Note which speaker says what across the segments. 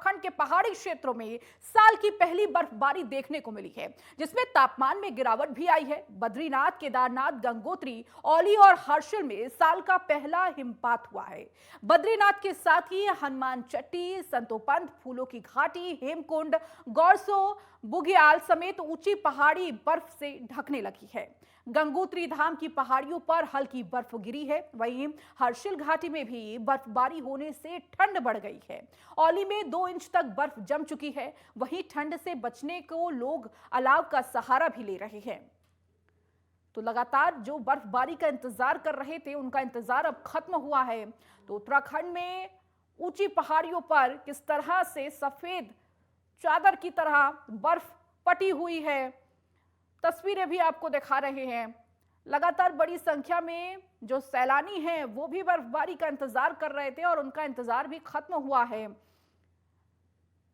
Speaker 1: उत्तराखंड के पहाड़ी क्षेत्रों में साल की पहली बर्फबारी देखने को मिली है, जिसमें तापमान में गिरावट भी आई है। बद्रीनाथ, केदारनाथ, गंगोत्री, औली और हर्षिल में साल का पहला हिमपात हुआ है। बद्रीनाथ के साथ ही हनुमान चट्टी, संतोपंथ, फूलों की घाटी, हेमकुंड, गौरसो, बुग्याल समेत ऊंची पहाड़ी बर्फ से ढकने लगी है। गंगोत्री धाम की पहाड़ियों पर हल्की बर्फ गिरी है। वहीं हर्षिल घाटी में भी बर्फबारी होने से ठंड बढ़ गई है। औली में 2 इंच तक बर्फ जम चुकी है। वहीं ठंड से बचने को लोग अलाव का सहारा भी ले रहे हैं। तो लगातार जो बर्फबारी का इंतजार कर रहे थे, उनका इंतजार अब खत्म हुआ है। तो उत्तराखंड में ऊंची पहाड़ियों पर किस तरह से सफेद चादर की तरह बर्फ पटी हुई है, तस्वीरें भी आपको दिखा रहे हैं। लगातार बड़ी संख्या में जो सैलानी हैं वो भी बर्फबारी का इंतजार कर रहे थे और उनका इंतजार भी खत्म हुआ है।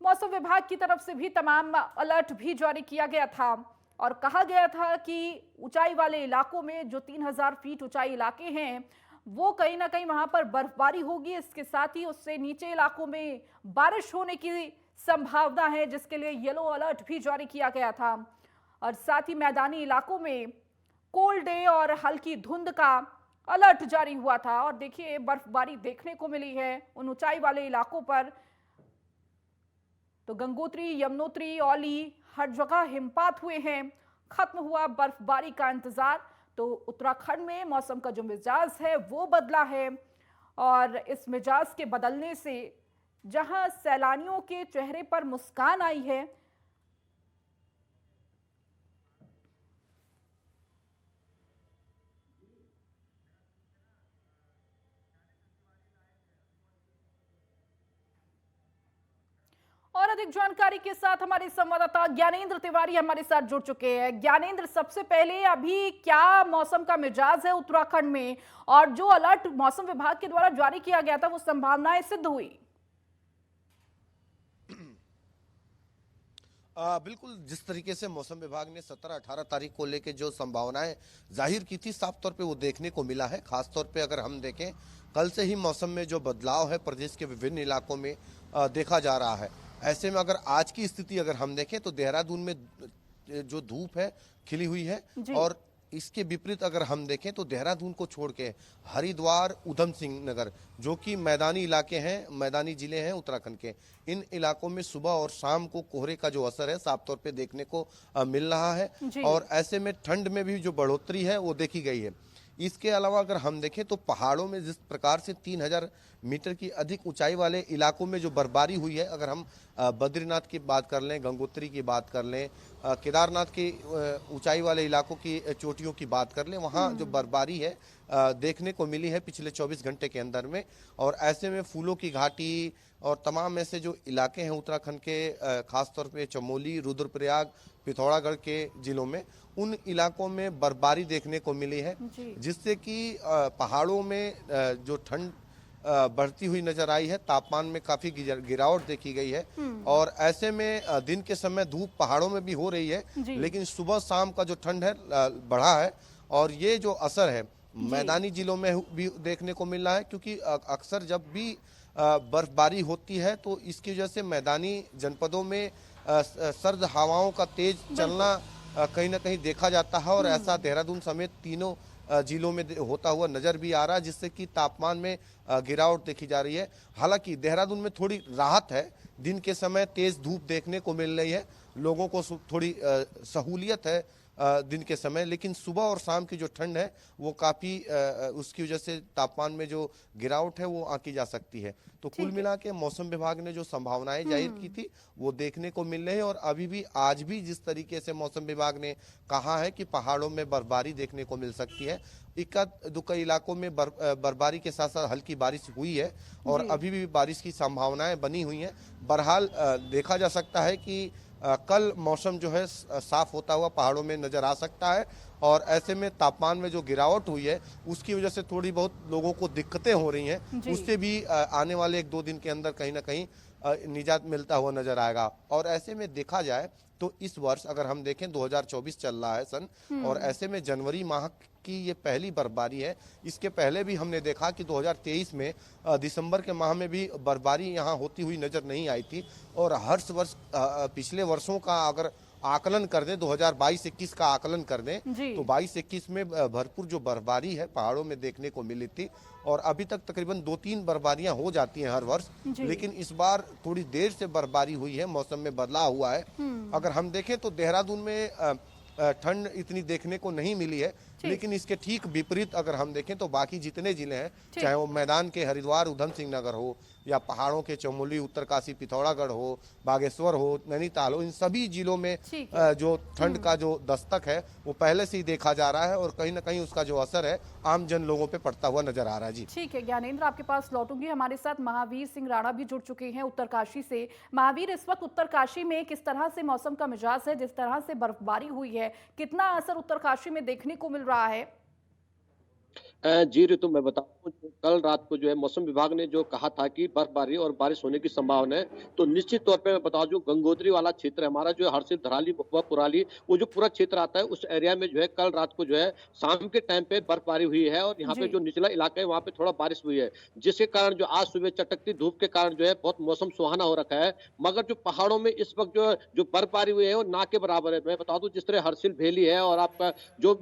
Speaker 1: मौसम विभाग की तरफ से भी तमाम अलर्ट भी जारी किया गया था और कहा गया था कि ऊंचाई वाले इलाकों में जो 3000 फीट ऊंचाई इलाके हैं वो कहीं ना कहीं वहां पर बर्फबारी होगी। इसके साथ ही उससे नीचे इलाकों में बारिश होने की संभावना है, जिसके लिए येलो अलर्ट भी जारी किया गया था। और साथ ही मैदानी इलाकों में कोल्ड डे और हल्की धुंध का अलर्ट जारी हुआ था। और देखिए बर्फबारी देखने को मिली है उन ऊंचाई वाले इलाकों पर। तो गंगोत्री, यमुनोत्री, औली हर जगह हिमपात हुए हैं। खत्म हुआ बर्फबारी का इंतजार। तो उत्तराखंड में मौसम का जो मिजाज है वो बदला है और इस मिजाज के बदलने से जहां सैलानियों के चेहरे पर मुस्कान आई है, और अधिक जानकारी के साथ हमारे संवाददाता ज्ञानेंद्र तिवारी हमारे साथ जुड़ चुके हैं। ज्ञानेंद्र, सबसे पहले अभी क्या मौसम का मिजाज है उत्तराखंड में और जो अलर्ट मौसम विभाग के द्वारा जारी किया गया था वो संभावनाएं सिद्ध हुई?
Speaker 2: बिल्कुल, जिस तरीके से मौसम विभाग ने 17-18 तारीख को लेके जो संभावनाएं जाहिर की थी, साफ तौर पे वो देखने को मिला है। खास तौर पे अगर हम देखें, कल से ही मौसम में जो बदलाव है प्रदेश के विभिन्न इलाकों में देखा जा रहा है। ऐसे में अगर आज की स्थिति अगर हम देखें तो देहरादून में जो धूप है खिली हुई है, और इसके विपरीत अगर हम देखें तो देहरादून को छोड़ के हरिद्वार, उधम सिंह नगर जो कि मैदानी इलाके हैं, मैदानी जिले हैं उत्तराखंड के, इन इलाकों में सुबह और शाम को कोहरे का जो असर है साफ तौर पे देखने को मिल रहा है। और ऐसे में ठंड में भी जो बढ़ोतरी है वो देखी गई है। इसके अलावा अगर हम देखें तो पहाड़ों में जिस प्रकार से 3000 मीटर की अधिक ऊंचाई वाले इलाकों में जो बर्फबारी हुई है, अगर हम बद्रीनाथ की बात कर लें, गंगोत्री की बात कर लें, केदारनाथ की ऊंचाई वाले इलाकों की चोटियों की बात कर लें, वहाँ जो बर्फबारी है देखने को मिली है पिछले 24 घंटे के अंदर में। और ऐसे में फूलों की घाटी और तमाम ऐसे जो इलाके हैं उत्तराखंड के, खासतौर पे चमोली, रुद्रप्रयाग, पिथौरागढ़ के जिलों में, उन इलाकों में बर्फबारी देखने को मिली है, जिससे कि पहाड़ों में जो ठंड बढ़ती हुई नजर आई है, तापमान में काफी गिरावट देखी गई है। और ऐसे में दिन के समय धूप पहाड़ों में भी हो रही है, लेकिन सुबह शाम का जो ठंड है बढ़ा है। और ये जो असर है मैदानी जिलों में भी देखने को मिल रहा है, क्योंकि अक्सर जब भी बर्फबारी होती है तो इसकी वजह से मैदानी जनपदों में सर्द हवाओं का तेज चलना कहीं ना कहीं देखा जाता है। और ऐसा देहरादून समेत तीनों जिलों में होता हुआ नजर भी आ रहा है, जिससे कि तापमान में गिरावट देखी जा रही है। हालांकि देहरादून में थोड़ी राहत है, दिन के समय तेज धूप देखने को मिल रही है, लोगों को थोड़ी सहूलियत है दिन के समय, लेकिन सुबह और शाम की जो ठंड है वो काफी उसकी वजह से तापमान में जो गिरावट है वो आंकी जा सकती है। तो कुल मिला के मौसम विभाग ने जो संभावनाएं जाहिर की थी वो देखने को मिल रही है। और अभी भी आज भी जिस तरीके से मौसम विभाग ने कहा है कि पहाड़ों में बर्फबारी देखने को मिल सकती है, इक्का दुक्का इलाकों में बर्फबारी के साथ साथ हल्की बारिश हुई है और अभी भी बारिश की संभावनाएं बनी हुई है। बहरहाल देखा जा सकता है कि कल मौसम जो है साफ होता हुआ पहाड़ों में नजर आ सकता है। और ऐसे में तापमान में जो गिरावट हुई है उसकी वजह से थोड़ी बहुत लोगों को दिक्कतें हो रही हैं, उससे भी आने वाले 1-2 दिन के अंदर कहीं ना कहीं निजात मिलता हुआ नजर आएगा। और ऐसे में देखा जाए तो इस वर्ष अगर हम देखें 2024 चल रहा है सन, और ऐसे में जनवरी माह की ये पहली बर्फबारी है। इसके पहले भी हमने देखा कि 2023 में दिसंबर के माह में भी बर्फबारी यहाँ होती हुई नजर नहीं आई थी। और हर वर्ष पिछले वर्षों का अगर आकलन कर दें, 2022-21 का आकलन कर दें, तो 22-21 में भरपूर जो बर्फबारी है पहाड़ों में देखने को मिली थी। और अभी तक तकरीबन 2-3 बर्फबारियां हो जाती हैं हर वर्ष, लेकिन इस बार थोड़ी देर से बर्फबारी हुई है, मौसम में बदलाव हुआ है। अगर हम देखें तो देहरादून में ठंड इतनी देखने को नहीं मिली है, लेकिन इसके ठीक विपरीत अगर हम देखें तो बाकी जितने जिले हैं, चाहे वो मैदान के हरिद्वार उधम सिंह नगर हो, या पहाड़ों के चमोली, उत्तरकाशी, पिथौरागढ़ हो, बागेश्वर हो, नैनीताल हो, इन सभी जिलों में जो ठंड का जो दस्तक है वो पहले से ही देखा जा रहा है, और कहीं ना कहीं उसका जो असर है आम जन लोगों पे पड़ता हुआ नजर आ रहा है। जी
Speaker 1: ठीक है ज्ञानेंद्र, आपके पास लौटूंगी। हमारे साथ महावीर सिंह राणा भी जुड़ चुके हैं उत्तरकाशी से। महावीर, इस वक्त उत्तरकाशी में किस तरह से मौसम का मिजाज है? जिस तरह से बर्फबारी हुई है, कितना असर उत्तरकाशी में देखने को मिल रहा है?
Speaker 3: जी ऋतु, मैं बताऊं, कल रात को जो है मौसम विभाग ने जो कहा था कि बर्फबारी और बारिश होने की संभावना है, तो निश्चित तौर पे मैं बता दूं, गंगोत्री वाला क्षेत्र हमारा जो है, हरसिल, धराली व पुराली, वो जो पूरा क्षेत्र आता है उस एरिया में जो है कल रात को जो है शाम के टाइम पे बर्फबारी हुई है। और यहाँ पे जो निचला इलाका है वहाँ पे थोड़ा बारिश हुई है, जिसके कारण जो आज सुबह चटकती धूप के कारण जो है बहुत मौसम सुहाना हो रखा है। मगर जो पहाड़ों में इस वक्त जो बर्फबारी हुई है वो ना के बराबर है। मैं बता दूं, जिस तरह हरसिल वैली है और आपका जो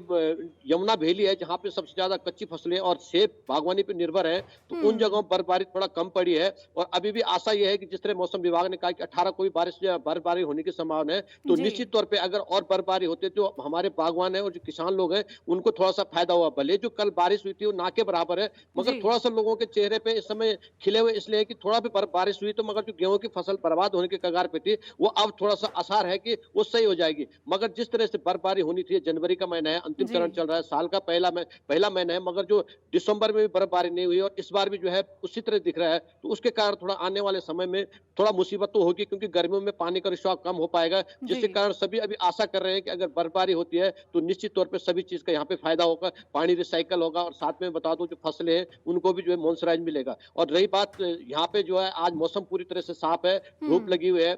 Speaker 3: यमुना वैली है, जहाँ पे सबसे ज्यादा कच्ची फसलें और सेब बागवानी पे निर्भर है, तो उन जगहों पर बर्फबारी थोड़ा कम पड़ी है। और अभी भी आशा यह है कि जिस तरह मौसम विभाग ने कहा कि 18 को भी बर्फबारी होने की संभावना है, तो निश्चित तौर पे अगर और बर्फबारी होती तो हमारे बागवान है और जो किसान लोग हैं उनको थोड़ा सा फायदा हुआ। भले जो कल बारिश हुई थी वो ना के बराबर है, मगर थोड़ा सा लोगों के चेहरे पे इस समय खिले हुए इसलिए कि थोड़ा भी बारिश हुई, तो मगर जो गेहूं की फसल बर्बाद होने के कगार पे थी, वो अब थोड़ा सा आसार है कि वो सही हो जाएगी। मगर जिस तरह से बर्फबारी होनी थी, जनवरी का महीना है, अंतिम चरण चल रहा है, साल का पहला महीना है, मगर जो दिसंबर में भी बर्फबारी नहीं हुई और इस बार भी जो है उसी तरह दिख रहा है, तो उसके कारण थोड़ा आने वाले समय में थोड़ा मुसीबत तो होगी, क्योंकि गर्मियों में पानी का रिसाव कम हो पाएगा, जिसके कारण सभी अभी आशा कर रहे हैं कि अगर बर्फबारी होती है तो निश्चित तौर पे सभी चीज का यहाँ पे फायदा होगा, पानी रिसाइकल होगा, और साथ में बता दूं जो फसलें हैं उनको भी जो है मॉइस्चराइज मिलेगा। और रही बात, यहाँ पे जो है आज मौसम पूरी तरह से साफ है, धूप लगी हुई है,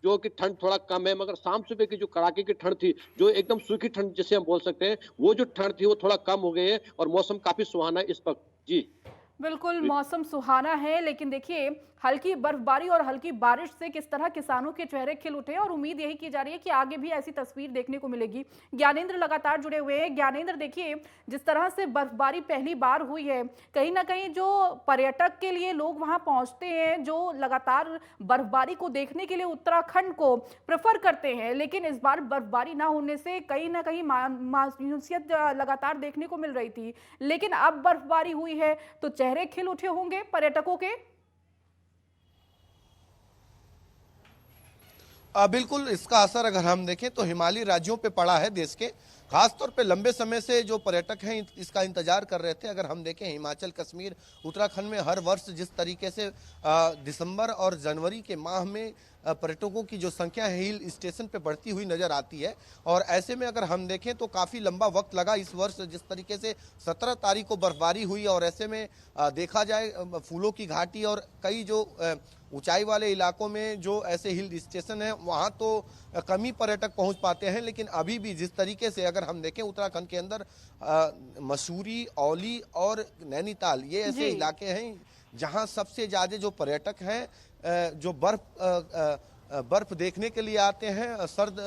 Speaker 3: जो कि ठंड थोड़ा कम है, मगर शाम सुबह की जो कड़ाके की ठंड थी, जो एकदम सूखी ठंड जिसे हम बोल सकते हैं, वो जो ठंड थी वो थोड़ा कम हो गई है और मौसम काफी सुहाना है इस वक्त। जी
Speaker 1: बिल्कुल, मौसम सुहाना है, लेकिन देखिए हल्की बर्फबारी और हल्की बारिश से किस तरह किसानों के चेहरे खिल उठे, और उम्मीद यही की जा रही है कि आगे भी ऐसी तस्वीर देखने को मिलेगी। ज्ञानेंद्र लगातार जुड़े हुए हैं। ज्ञानेंद्र, देखिए जिस तरह से बर्फबारी पहली बार हुई है, कहीं ना कहीं जो पर्यटक के लिए लोग वहां पहुंचते हैं, जो लगातार बर्फबारी को देखने के लिए उत्तराखंड को प्रेफर करते हैं, लेकिन इस बार बर्फबारी ना होने से कहीं ना कहीं मायूसियत लगातार देखने को मिल रही थी, लेकिन अब बर्फबारी हुई है तो चेहरे खिल उठे होंगे पर्यटकों के।
Speaker 2: बिल्कुल, इसका असर अगर हम देखें तो हिमालयी राज्यों पे पड़ा है देश के। खासतौर पे लंबे समय से जो पर्यटक हैं इसका इंतजार कर रहे थे। अगर हम देखें हिमाचल, कश्मीर, उत्तराखंड में हर वर्ष जिस तरीके से दिसंबर और जनवरी के माह में पर्यटकों की जो संख्या है हिल स्टेशन पे बढ़ती हुई नजर आती है, और ऐसे में अगर हम देखें तो काफ़ी लंबा वक्त लगा इस वर्ष, जिस तरीके से 17 तारीख को बर्फबारी हुई, और ऐसे में देखा जाए फूलों की घाटी और कई जो ऊंचाई वाले इलाकों में जो ऐसे हिल स्टेशन हैं वहाँ तो कम ही पर्यटक पहुँच पाते हैं। लेकिन अभी भी जिस तरीके से अगर हम देखें उत्तराखंड के अंदर मसूरी, औली और नैनीताल, ये ऐसे इलाके हैं जहाँ सबसे ज़्यादा जो पर्यटक हैं जो बर्फ देखने के लिए आते हैं, सर्द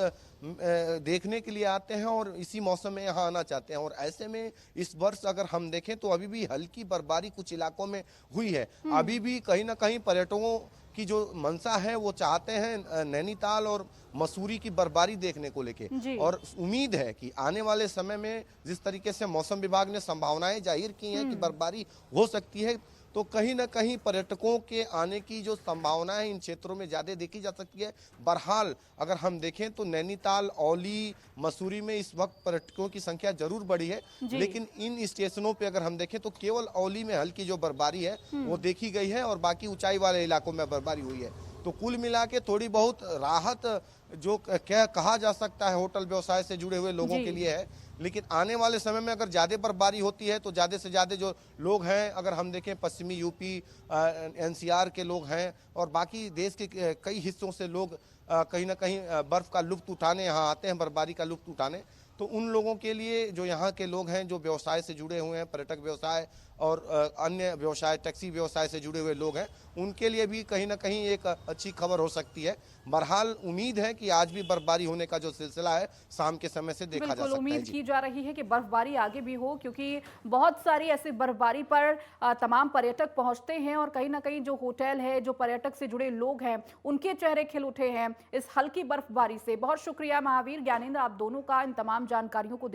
Speaker 2: देखने के लिए आते हैं और इसी मौसम में यहाँ आना चाहते हैं। और ऐसे में इस वर्ष अगर हम देखें तो अभी भी हल्की बर्फबारी कुछ इलाकों में हुई है। अभी भी कहीं ना कहीं पर्यटकों की जो मंशा है वो चाहते हैं नैनीताल और मसूरी की बर्फबारी देखने को लेके, और उम्मीद है कि आने वाले समय में जिस तरीके से मौसम विभाग ने संभावनाएं जाहिर की हैं कि बर्फबारी हो सकती है, तो कहीं ना कहीं पर्यटकों के आने की जो संभावनाएं इन क्षेत्रों में ज़्यादा देखी जा सकती है। बहरहाल अगर हम देखें तो नैनीताल, औली, मसूरी में इस वक्त पर्यटकों की संख्या जरूर बढ़ी है, लेकिन इन स्टेशनों पे अगर हम देखें तो केवल औली में हल्की जो बर्फबारी है वो देखी गई है और बाकी ऊंचाई वाले इलाकों में बर्फबारी हुई है। तो कुल मिला के थोड़ी बहुत राहत जो क्या कहा जा सकता है होटल व्यवसाय से जुड़े हुए लोगों
Speaker 1: जी।
Speaker 2: के लिए है। लेकिन आने वाले समय में अगर ज़्यादा बर्फबारी होती है तो ज़्यादा से ज़्यादा जो लोग हैं, अगर हम देखें पश्चिमी यूपी एनसीआर के लोग हैं और बाकी देश के कई हिस्सों से लोग कहीं ना कहीं बर्फ़ का लुत्फ़ उठाने यहाँ आते हैं, बर्फबारी का लुत्फ़ उठाने। तो उन लोगों के लिए जो यहाँ के लोग हैं, जो व्यवसाय से जुड़े हुए हैं, पर्यटक व्यवसाय और अन्य व्यवसाय, टैक्सी व्यवसाय से जुड़े हुए लोग हैं, उनके लिए भी कहीं ना कहीं एक अच्छी खबर हो सकती है। बहरहाल उम्मीद है कि आज भी बर्फबारी होने का जो सिलसिला है शाम के समय से देखा जा
Speaker 1: बिल्कुल
Speaker 2: सकता है।
Speaker 1: उम्मीद
Speaker 2: जी।
Speaker 1: की जा रही है कि बर्फबारी आगे भी हो, क्योंकि बहुत सारी ऐसी बर्फबारी पर तमाम पर्यटक पहुंचते हैं और कहीं ना कहीं जो होटल है, जो पर्यटक से जुड़े लोग हैं, उनके चेहरे खिल उठे हैं इस हल्की बर्फबारी से। बहुत शुक्रिया महावीर, ज्ञानेंद्र, आप दोनों का इन तमाम जानकारियों को